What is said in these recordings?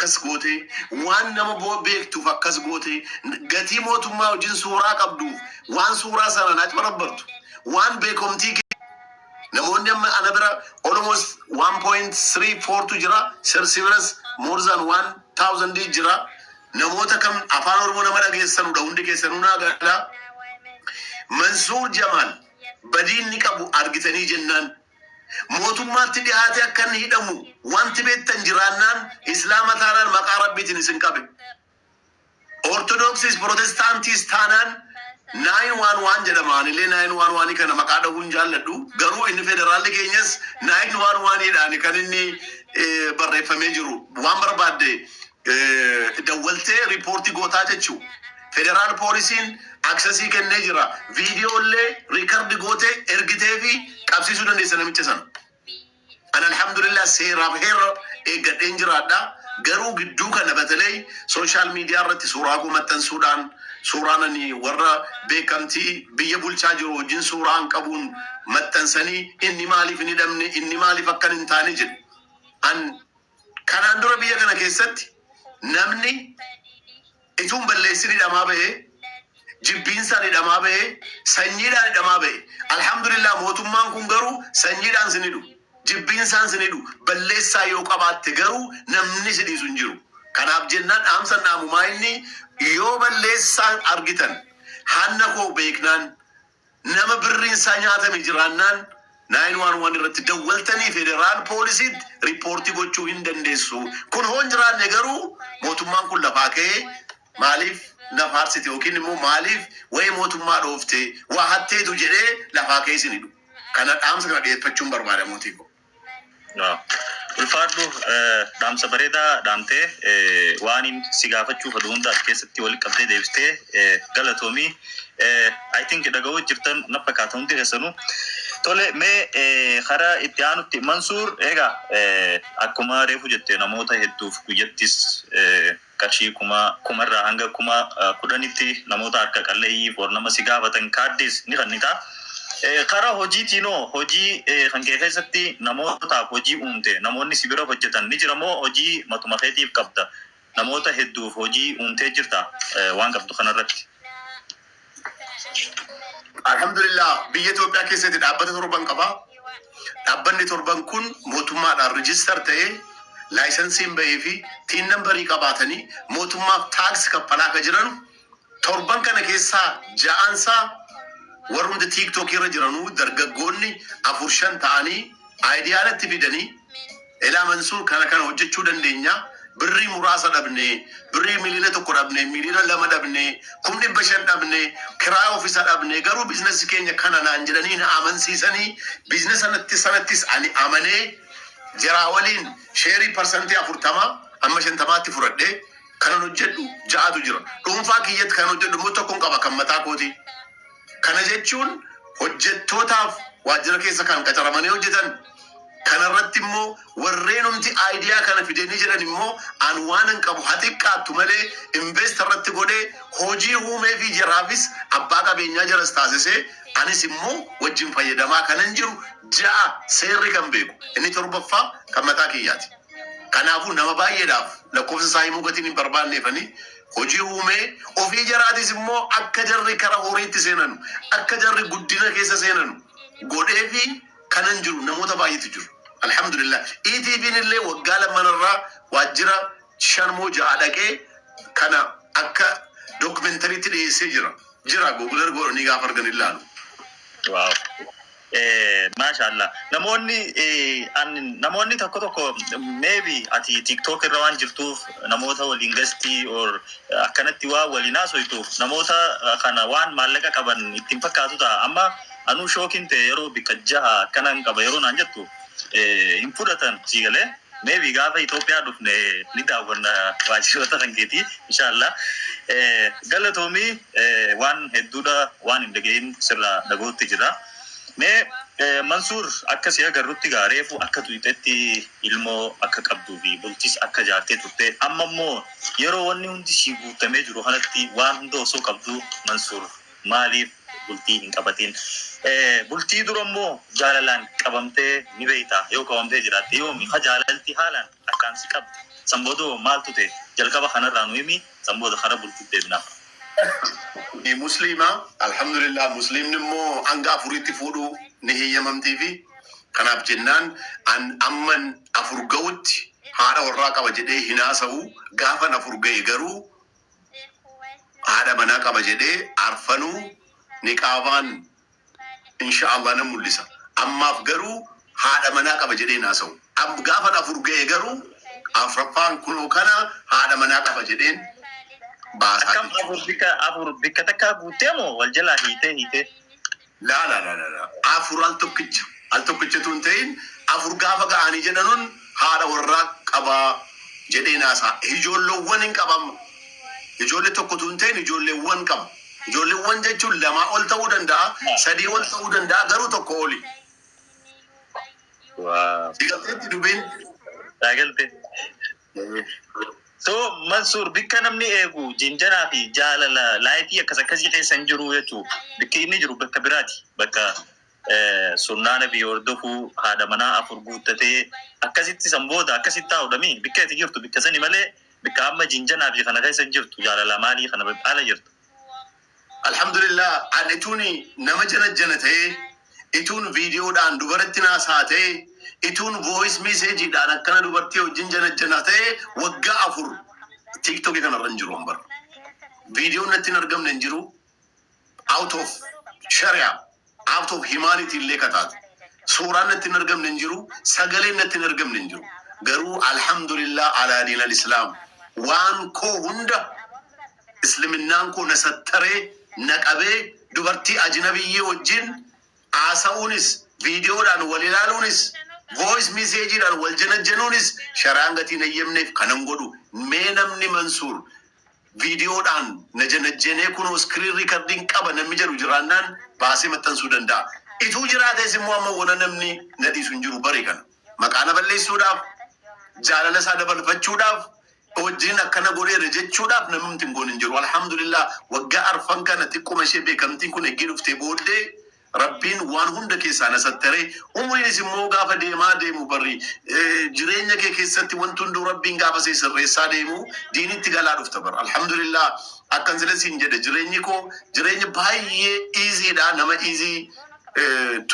akkas goote waan nama beektuuf akkas goote gatii mootummaa wajjin suuraa qabduuf waan suuraa sana naati barabbartu waan beekomtii namoonni amma ana bira almost 1.34 tu jira sirsibiras more than 1000 jira namoota kam afaan oromoo nama dhageessanudha hundi keessanuu naagaadha Mansuur Jamal badiin ni qabu argitanii jennaan mootummaatti dhiyaate akka inni hidhamu wanti beektan jiraannaan islaama taanaan maqaa rabbiitiin isin qabe ortodoksis protestantis taanaan 911 jedhamaan illee 911 kana maqaa dhabuun jaalladhu garuu inni federaalli keenyas 911 dhaan kan inni barreeffamee jiru waan barbaadde dawwaltee riipoortii gootaa jechuu federaal poolisiin aksesii kennee jira viidiyoolee riikardi goote ergitee fi qabsiisuu dandeessa namicha sana an alhamdulillah seeraaf heera eeggadheen jiraadha garuu gidduu kana batalee sooshaal miidiyaa irratti suuraa maxxansuudhaan suuraan warra beekamtii biyya bulchaa jiru wajjin suuraan qabuun maxxansanii inni maaliif hin hidhamne inni maaliif akkan hin taane jedhu an kanaan dura biyya kana keessatti namni ituun balleessin hidhamaa bahee jibbiinsaan hidhamaa bahee sanyiidhaan hidhamaa bahee alhamdulillah mootummaan kun garuu sanyiidhaan sin hidhu jibbiinsaan sin hidhu balleessaa yoo qabaatte garuu namni si dhiisu hin jiru kanaaf jennaan dhaamsa naamumaa inni yoo balleessaan argitan hanna koo beeknaan nama birriinsaa nyaatame jiraannaan 911 irratti dawwaltanii federaal poolisiitti riipoortii gochuu hin dandeessu kun hoon jiraanne garuu mootummaan kun lafaa ka'ee maaliif nafaarsite yookiin immoo maaliif wayi mootummaa dhoofte waa hatteetu jedhee lafaa ka'ee isin hidhu kana dhaamsa kana dhiyeeffachuun barbaada mootii ko. Ulfaadhu dhaamsa bareedaa dhaamtee waan si gaafachuuf aduu hunda as keessatti walitti qabdee deebistee galatoomii I think dhaga'uu jirtan na fakkaata hundi keessanuu tole mee karaa itti aanutti Mansuur egaa akkuma reefu jettee namoota hedduuf guyyattis qarshii kumarraa hanga 10,000tti namoota harka qalleeyyiif war nama si gaafatan kaaddees ni kannita karaa hojiitiinoo hojii kan kee keessatti namootaaf hojii uumte namoonni si bira hojjetan ni jira moo hojii matuma keetiif qabda namoota hedduuf hojii uumtee jirta waan qabdu kanarratti. Alhamdulillah biyya Itoophiyaa keessatti dhaabbata torban qaba dhaabbanni torban kun mootummaadhaan rijistar ta'ee laayisensiin bahee fi tiin nambarii qabaatanii mootummaaf taaksii kaffalaa akka jiran torban kana keessaa ja'ansaa warrumti tiiktookii irra jiranuu dargaggoonni 4-5 ta'anii aayidiyaalatti fidanii elaa Mansuur kana hojjechuu dandeenya birrii muraasa dhabne birrii miliyoona 1 dhabne miliyoona 2 dhabne 500 dhabne kiraa ofiisa dhabne garuu biizinasii keenya kana naan jedhanii na amansiisanii biizinasa sanattis ani amanee jiraa waliin sheerii parsantii 40 amma 50tti fudhadhee kanan hojjedhu ja'atu jira dhuunfaa kiyyatti kan hojjedhu immoo tokkoon qaba kan mataa kooti kana jechuun hojjettootaaf waajjira keessa kan qacaramanii hojjetan kanarratti immoo warreen humti aayidiyaa kana fidanii jedhan immoo an waanan qabu haxiqqaattu malee investarratti godhee hojii uumee fi jiraafis abbaa qabeenyaa jaras taasisee anis immoo wajjin fayyadamaa kanan jiru ja'a seerri kan beeku inni torbaffaa kan mataa kiyyaati kanaafuu nama baay'eedhaaf lakkoofsa isaa himuu gatiin hin barbaanneefanii hojii uumee ofii jaraatis immoo akka jarri kara horiitti seenanu akka jarri guddina keessa seenanu godhee fi kanan jiru namoota baay'eetu jiru alhamdulillah ETV'n illee waggaa lamanarraa waajjira 5 ja'a dhaqee kana akka dookumentariitti dhiyeessee jira Google godhanii gaafa argan ilaalu. Wow. Mashallah. Namoonni tokko maybe ati TikTok irra waan jirtuuf namoota waliin gastii or akkanatti waa waliin haasoytuuf namoota kana waan maallaqa qaban ittiin fakkaatu ta'a amma anuu shookin ta'e yeroo bika jaha akkanan qaba yeroo naan jettu hin fudhatan siigalee maybe gaafa Itoophiyaa dhufne ni daawwanna waajjiroota kan keetii inshallah galatoomii waan hedduudha waan hin dhagahin sirraa dhagootti jira. Mansuur akkasii agarrutti gaareefu akka tuutetti ilmoo akka qabduu fi bultis akka jaartee turte amma immoo yeroo wanni hundi si guutamee jiru kanatti waan hunda osoo qabdu Mansuur maaliif bultii hin qabatin bultii dura immoo jaalalaan qabamtee ni beekta yoo qabamtee jiraatte yoomi ha jaalalti haalaan akkaan si qabdi Sambodo maaltu ta'e jalqaba kanarraa nu himi samboda kana bultii deebinaaf. Muslima alhamdulillah muslimni immoo hanga afuritti fuudhu ni heeyyamamtii fi kanaaf jennaan an amman afur ga'utti haadha warraa qaba jedhee hinaasa'u gaafa afur ga'e garuu haadha manaa qaba jedhee arfanuu niqaabaan inshaallah nan mul'isa. Ammaaf garuu haadha manaa qaba jedhee hinaasa'u. Gaafa afur ga'e garuu afraffaan kunoo kana haadha manaa qaba jedheen baasaa. Akkam afur bikka takkaa guuttee moo wal jalaa hiitee? La. Afur al tokkicha tun ta'in afur gaafa ga'anii jedhanuun haadha warraa qabaa jedhee naasaa. Ijoolleewwan hin qabamu. Ijoollee tokko tun ta'in ijoolleewwan qaba. Ijoolleewwan jechuun lamaa ol ta'uu danda'a, sadii ol ta'uu danda'a, garuu tokko oli. Sigalteetti dubbiin. Sagalte. So Mansuur bikka namni eegu jinjanaa fi jaalala laayifii akkasii keessa hin jiru jechuudha. Bikki inni jiru bakka biraati. Bakka sunnaa nabii hordofuu haadha manaa afur guuttatee akkasitti sanbooda akkasitti taa'udha. Bikka itti jirtu bikka sani malee bikka amma jinjanaa fi kana keessa hin jirtu jaalala maalii kana ala jirtu. Alhamdulillah ani tuni nama jana ta'ee ituun viidiyoodhaan dubaratti naasaa ta'ee ituun voice messageidhaan akkana dubartii wajjin jana ta'ee waggaa afur TikTok kanarra hin jiru ambar. Viidiyoon natti hin argamne hin jiru. Out of sharia, out of humanity illee kataate. Suuraan natti hin argamne hin jiru. Sagaleen natti hin argamne hin jiru. Garuu alhamdulillah ala diin al-Islaam waan koo hunda islaminaan koo na sattaree na qabee dubartii ajnabiyyee wajjin haasa'uunis viidiyoodhaan wal ilaaluunis voice messageidhaan wal janajjanuunis sharaan gatiin eeyyamneef kanan godhu. Mee namni Mansuur viidiyoodhaan na janajjanee kunoo screen recording qaba namni jedhu jiraannaan baasee maxxansuu danda'a. Ituu jiraates immoo amma wona namni na dhiisu hin jiru bare kana. Maqaa na balleessuudhaaf, jaalala isaa dabalfachuudhaaf, wajjin akkana godheera jechuudhaaf namni hin goone hin jiru. Alhamdulillah waggaa arfan kana xiqquma ishee beekamtiin kun eegee dhuftee booddee Rabbiin waan hunda keessaa na sattaree umriinis immoo gaafa deemaa deemu barri jireenya kee keessatti wanti hunduu Rabbiin gaafa sirreessaa deemu diinitti galaa dhufta bara. Alhamdulillah akkan sila siin jedhe jireenyi koo jireenya baay'ee easyidha. Nama easy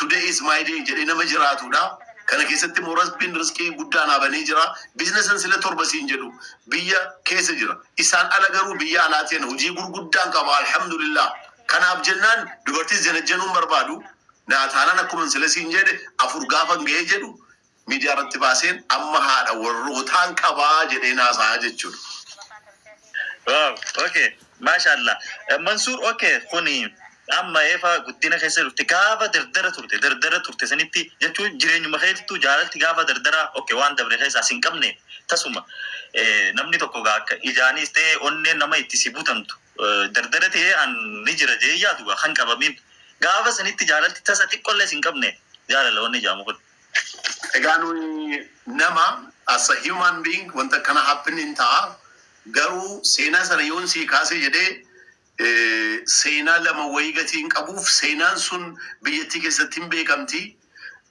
today is my day jedhee nama jiraatudha. Kana keessatti immoo Rabbiin riskii guddaa naabanii jira. Biizinesan sila torba siin jedhu biyya keessa jira. Isaan ala garuu biyya alaatiin hojii gurguddaan qaba. Alhamdulillah. Kanaaf jennaan dubartiis janajjanuun barbaadu. Naataanan akkuma sila siin jedhe afur gaafa ga'ee jedhu miidiyaa irratti baaseen amma haadha warrootaan qabaa jedhee naasaa jechuudha. Wow, okay. Mashallah. Mansuur okay kuni amma efa guddina keessa dhufte gaafa dardara turte sanitti jechuun jireenyuma keetitu jaalalti gaafa dardara okay waan dabre keessa asin qabne tasuma namni tokko akka ijaanis ta'e onneen nama itti si butamtu dardara ta'e an ni jira jee yaadu kan qabamin gaafa sanitti jaalalti tasa xiqqollee sin qabne jaalala wanni jaamu kun. Egaa nuyi nama as a human being wanta kana happening ta'a garuu seenaa sana yoon sii kaasee jedhee seenaa lama wayii gatiin qabuuf seenaan sun biyyattii keessatti hin beekamti.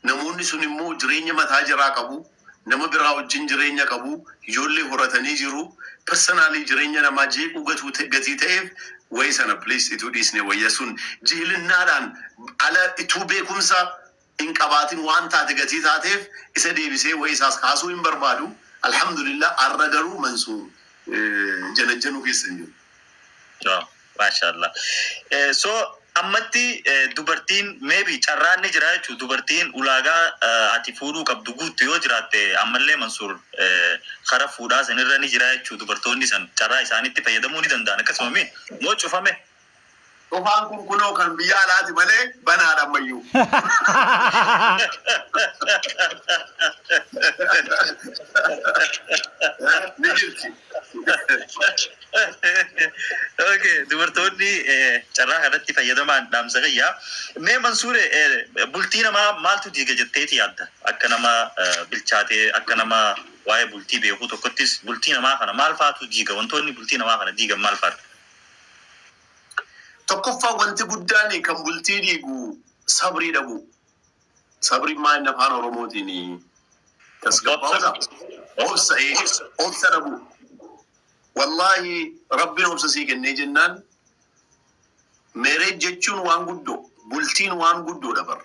Namoonni sun immoo jireenya mataa jiraa qabu. Nama biraa wajjin jireenya qabu. Ijoollee horatanii jiru. Personaalii jireenya namaa jeequu gatii ta'eef wayii sana please ituu dhiisne wayya sun jihilinnaadhaan ala ituu beekumsa hin qabaatin waan taate gatii taateef isa deebisee wayii isaas kaasuu hin barbaadu. Alhamdulillah arra garuu Mansuur janajjanuu keessa hin jiru. Mashallah. So ammatti dubartiin maybe carraan ni jira jechuudha. Dubartiin ulaagaa ati fuudhuu qabdu guutte yoo jiraatte ammallee Mansuur kara fuudhaa sanirra ni jira jechuudha. Dubartoonni san carraa isaanitti fayyadamuu ni danda'an akkasuma moo cufame. Dhufaan kun kunoo kan biyya alaati malee banaadha ammayyuu. Ni jirti. Okay, dubartoonni carraa kanatti fayyadamaan dhaamsa gayyaa. Mee Mansuure bultii namaa maaltu diiga jetteeti yaadda? Akka nama bilchaatee akka nama waa'ee bultii beekuu tokkottis bultii namaa kana maal faatu diiga? Wantoonni bultii namaa kana diigan maal faatu? Tokkoffaa wanti guddaan kan bultii diigu sabrii dhabu. Sabrii maa inni afaan Oromootiin tasgabbaa'uudha. obsa obsa dhabu wallahi rabbiin obsa sii kennee jennaan meeree jechuun waan guddoo bultiin waan guddoo dabar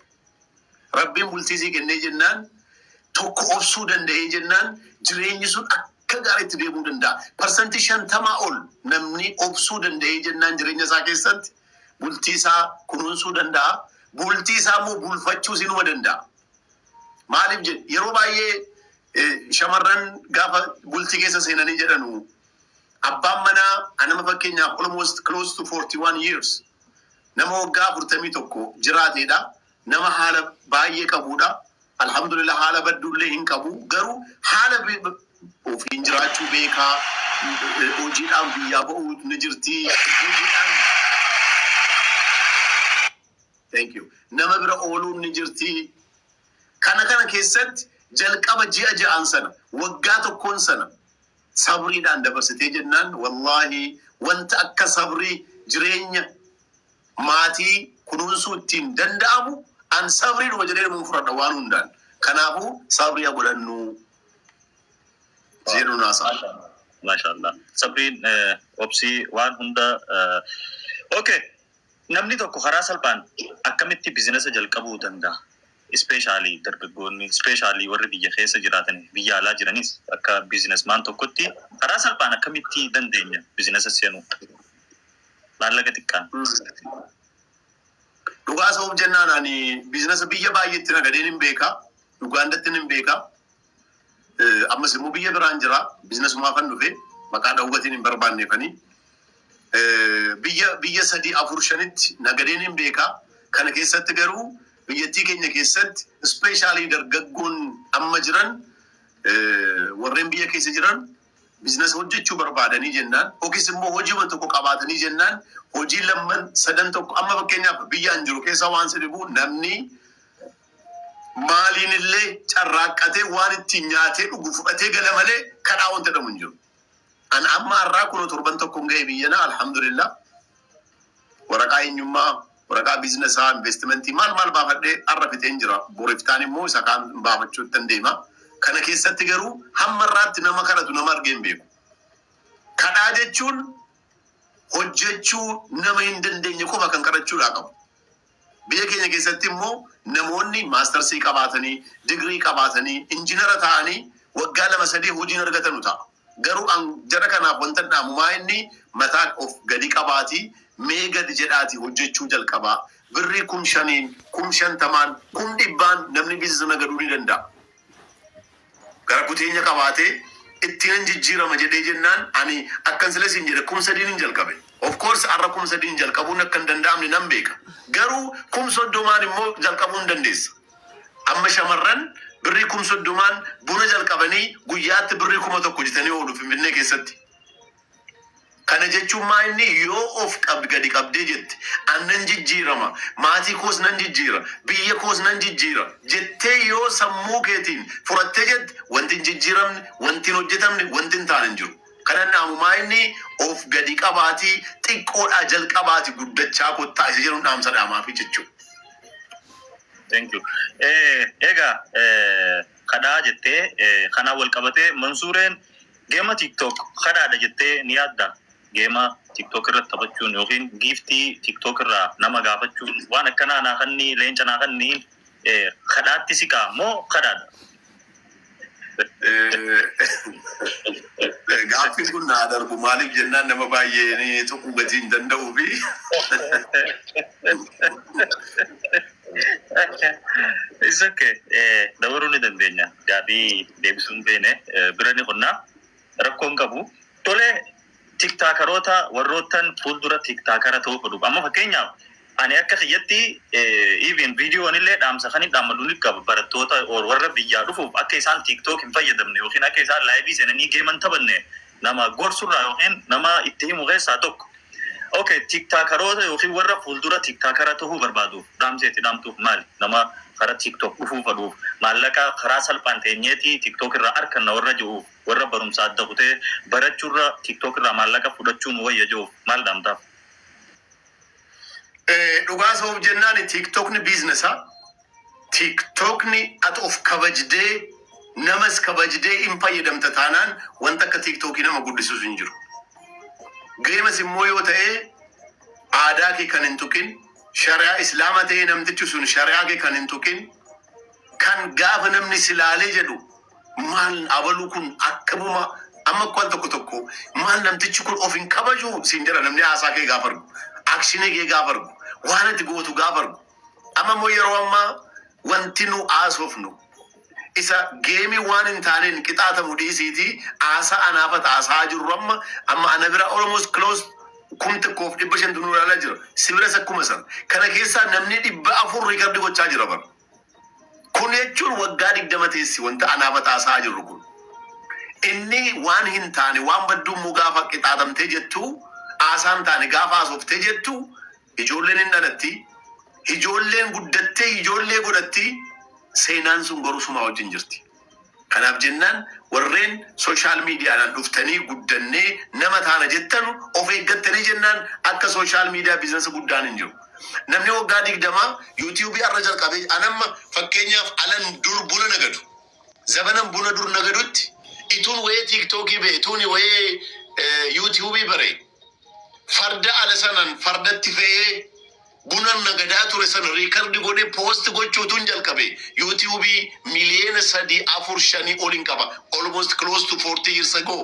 rabbiin bultii sii kennee jennaan tokko obsuu danda'ee jennaan jireenyi sun akka gaariitti deemuu danda'a. Parsantii 50 ol namni obsuu danda'ee jennaan jireenya isaa keessatti bultii isaa kunuunsuu danda'a. Bultii isaa immoo bulfachuu sinuma danda'a. Maaliif jedhe yeroo baay'ee shamarran gaafa bultii keessa seenanii jedhanu abbaan manaa anama fakkeenyaaf almost close to 41 years nama waggaa 41 jiraateedha. Nama haala baay'ee qabudha. Alhamdulillah haala badduullee hin qabu. Garuu haala ofiin jiraachuu beekaa. Hojiidhaan biyyaa ba'uu ni jirti. Thank you. Nama bira ooluun ni jirti. Kana keessatti jalqaba ji'a ja'aan sana waggaa tokkoon sana sabriidhaan dabarsitee jennaan wallahi wanta akka sabrii jireenya maatii kunuunsuu ittiin danda'amu an sabriidhuma jedhee mun fudhadha waan hundaan. Kanaafuu sabrii godhannu jedhu naasa. Mashallah. Sabriin obsii waan hunda okay. Namni tokko karaa salphaan akkamitti biizinasa jalqabuu danda'a? Especially dargaggoonni, especially warri biyya keessa jiraatan, biyya alaa jiranis akka biizinesmaan tokkotti karaa salphaan akkamitti dandeenya biizinasa seenuu? Maallaqa xiqqaan. Dhugaa sabab jennaan ani biizinasa biyya baay'eetti nagadeen hin beekaa. Ugaandatti hin beekaa. Ammas immoo biyya biraan jira. Biizinasumaa kan dhufe maqaa dhawwatiin hin barbaanneefanii. Biyya 3, 4, 5tti nagadeen hin beekaa. Kana keessatti garuu biyyattii keenya keessatti especially dargaggoon amma jiran warreen biyya keessa jiran biizinasa hojjechuu barbaadanii jennaan yookiis immoo hojii tokko qabaatanii jennaan hojii 2, 3 tokko amma fakkeenyaaf biyyaan jiru keessa waan sadibu namni maaliin illee carraaqqatee waan ittiin nyaatee dhugu fudhatee gala malee kadhaa wanta dhamu hin jiru. An amma har'aa kun torban tokko hin ga'e biyyana alhamdulillah waraqaa eenyummaa waraqaa biizinesaa investimentii maal baafadhee har'a fiteen jira. Boriftaan immoo isa kaan baafachuu dandeema. Kana keessatti garuu hamma irraatti nama kadhatu nama argee hin beeku. Kadhaa jechuun hojjechuu nama hin dandeenye qofa kan kadhachuudhaa qabu. Biyya keenya keessatti immoo namoonni maastarsii qabaatanii, digirii qabaatanii, injinara ta'anii waggaa 2-3 hojiin argatanu ta'a. Garuu jara kanaaf wanta dhaamumaa inni mataa of gadi qabaatii mee gadi jedhaati hojjechuu jalqabaa. Birrii 5,000, 50,000, 100,000 namni biizinasa nagaduu ni danda'a. Gara kuteenya qabaatee ittiin jijjiirama jedhee jennaan ani akkan silas hin jedhe 3,000 hin jalqabe. Of course har'a 3,000 jalqabuun akka hin danda'amne nan beeka. Garuu 30,000 immoo jalqabuu hin dandeessa. Amma shamarran birrii 30,000 buna jalqabanii guyyaatti birrii 1,000 jitanii oolu Finfinnee keessatti. Kana jechuun maa inni yoo of gadi qabdee jette annan jijjiirama maatii koos nan jijjiira biyya koos nan jijjiira jettee yoo sammuu keetiin furattee jette wanti hin jijjiiramne wanti hin hojjetamne wanti hin taane hin jiru. Kana naamumaa inni of gadi qabaatii xiqqoodhaa jalqabaati guddachaa kottaa isa jedhu dhaamsa dhaamaafi jechuudha. Thank you. Egaa kadhaa jettee kanaa wal qabatee Mansuureen geema TikTok kadhaadha jettee ni yaadda. Geema TikTok irratti taphachuun yookiin giiftii TikTok irraa nama gaafachuun waan akkanaa naa kanni leenca naa kanni kadhaatti siqaa moo kadhaadha? Gaaffiin kun naa darbu maaliif jennaan nama baay'ee ni tuquu gatii hin danda'uu fi It's okay. Dabaruu ni dandeenya. Gaabii deebisuun beene bira ni qonnaa rakkoon qabu. Tolee TikTokeroota warroottan fuuldura TikTokera ta'uu fedhu. Amma fakkeenyaaf ani akka kiyyatti even viidiyoon illee dhaamsa kan hin dhaammaduu ni qaba barattoota warra biyyaa dhufuuf akka isaan TikTok hin fayyadamne yookiin akka isaan laayivii seenanii geeman taphanne nama gorsurraa yookiin nama itti himu keessaa tokko. Okay, TikTokeroota yookiin warra fuuldura TikTokera ta'uu barbaadu dhaamseetti dhaamtuuf maali? Nama karaa TikTok dhufuu fedhuuf maallaqa karaa salphaan teenyeetii TikTok irraa arganna warra jiruuf warra barumsa adda kutee barachuurra TikTok irraa maallaqa fudhachuun wayya jiruuf maal dhaamtaaf? Dhugaa sabab jennaan TikTokni biizinesa. TikTokni ati of kabajdee namas kabajidee hin fayyadamta taanaan wanta akka tiiktookii nama guddisuus hin jiru. Geemas immoo yoo ta'e aadaa kee kan hin tuqin, shari'aa islaama ta'ee namtichi sun shari'aa kee kan hin tuqin, kan gaafa namni silaalee jedhu maal abaluu kun akkamuma amma kwal tokko maal namtichi kun of hin kabaju siin jira namni haasaa kee gaafa argu, akshinii kee gaafa argu, waan ati gootu gaafa argu. Amma immoo yeroo ammaa wanti nu haasofnu isa geemii waan hin taaneen qixaatamu dhiisiiti haasaa anaafata haasaa jirru amma ana bira almost close 1,500 nu ilaalaa jira. Sibiras akkuma san kana keessaa namni 400 riikardi gochaa jira bara. Kun jechuun waggaa 20 teessi wanta anaafata haasaa jirru kun. Inni waan hin taane waan badduu gaafa qixaatamtee jettu haasaan taane gaafa haasoftee jettu ijoolleen hin dhalatti, ijoolleen guddattee ijoollee godhatti, seenaan sun gorusuma wajjin jirti. Kanaaf jennaan warreen sooshaal miidiyaadhaan dhuftanii guddannee nama taana jettan of eeggattanii jennaan akka sooshaal miidiyaa biizinasii guddaan hin jiru. Namni waggaa 20 yuutiyuubii irra jalqabee anamma fakkeenyaaf alan dur buna nagadu. Zabanan buna dur nagadutti ituun wayee tiiktookii bee ituun wayee yuutiyuubii bare farda ala sanan fardatti fe'ee bunan nagadaa ture sana riikardi godhe poost gochuutuun jalqabe yuutiyuubii miliyoona 3-4-5 olin qaba almost close to 40 years ago.